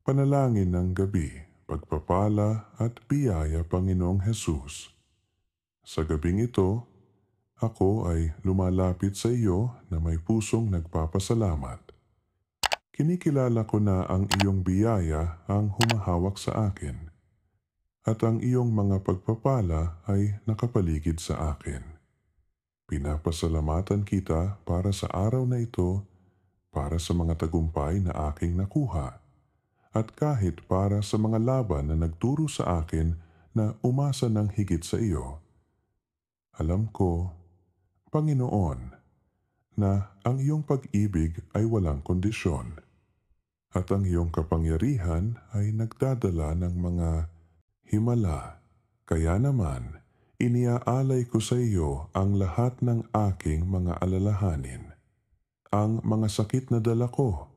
Panalangin ng gabi, pagpapala at biyaya Panginoong Hesus. Sa gabing ito, ako ay lumalapit sa iyo na may pusong nagpapasalamat. Kinikilala ko na ang iyong biyaya ang humahawak sa akin, at ang iyong mga pagpapala ay nakapaligid sa akin. Pinapasalamatan kita para sa araw na ito, para sa mga tagumpay na aking nakuha, at kahit para sa mga laban na nagturo sa akin na umasa ng higit sa iyo. Alam ko, Panginoon, na ang iyong pag-ibig ay walang kondisyon, at ang iyong kapangyarihan ay nagdadala ng mga himala. Kaya naman, iniaalay ko sa iyo ang lahat ng aking mga alalahanin, ang mga sakit na dala ko,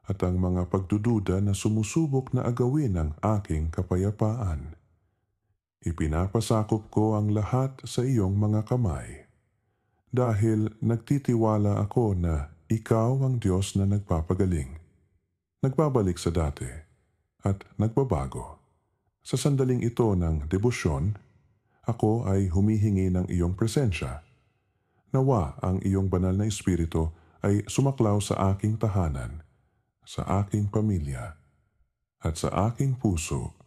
at ang mga pagdududa na sumusubok na agawin ang aking kapayapaan. Ipinapasakop ko ang lahat sa iyong mga kamay, dahil nagtitiwala ako na ikaw ang Diyos na nagpapagaling, nagbabalik sa dati, at nagbabago. Sa sandaling ito ng debosyon, ako ay humihingi ng iyong presensya. Nawa ang iyong banal na espiritu ay sumaklaw sa aking tahanan, sa aking pamilya, at sa aking puso,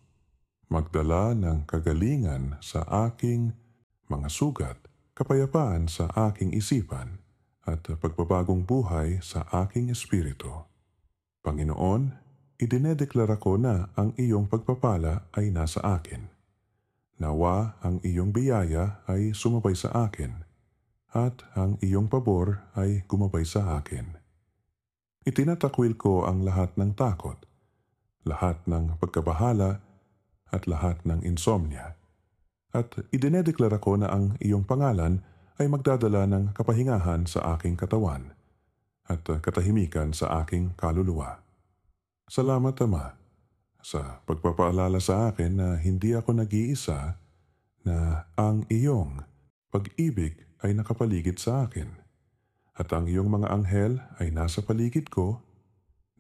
magdala ng kagalingan sa aking mga sugat, kapayapaan sa aking isipan, at pagbabagong buhay sa aking espiritu. Panginoon, idinedeklara ko na ang iyong pagpapala ay nasa akin. Nawa ang iyong biyaya ay sumabay sa akin, at ang iyong pabor ay gumabay sa akin. Itinatakwil ko ang lahat ng takot, lahat ng pagkabahala, at lahat ng insomnia. At idinedeklara ko na ang iyong pangalan ay magdadala ng kapahingahan sa aking katawan at katahimikan sa aking kaluluwa. Salamat, Ama, sa pagpapaalala sa akin na hindi ako nag-iisa, na ang iyong pag-ibig ay nakapaligid sa akin, at ang iyong mga anghel ay nasa paligid ko.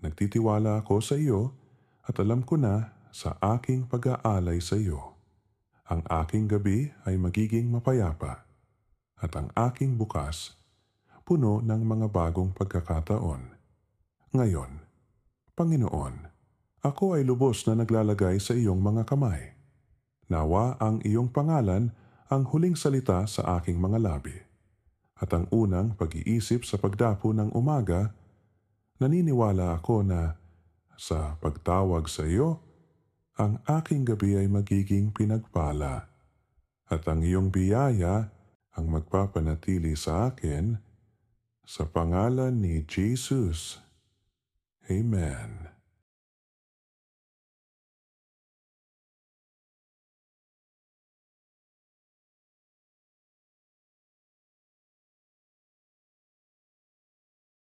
Nagtitiwala ako sa iyo at alam ko na sa aking pag-aalay sa iyo, ang aking gabi ay magiging mapayapa, at ang aking bukas puno ng mga bagong pagkakataon. Ngayon, Panginoon, ako ay lubos na naglalagay sa iyong mga kamay. Nawa ang iyong pangalan ang huling salita sa aking mga labi, at ang unang pag-iisip sa pagdapo ng umaga. Naniniwala ako na sa pagtawag sa iyo, ang aking gabi ay magiging pinagpala, at ang iyong biyaya ang magpapanatili sa akin, sa pangalan ni Jesus. Amen.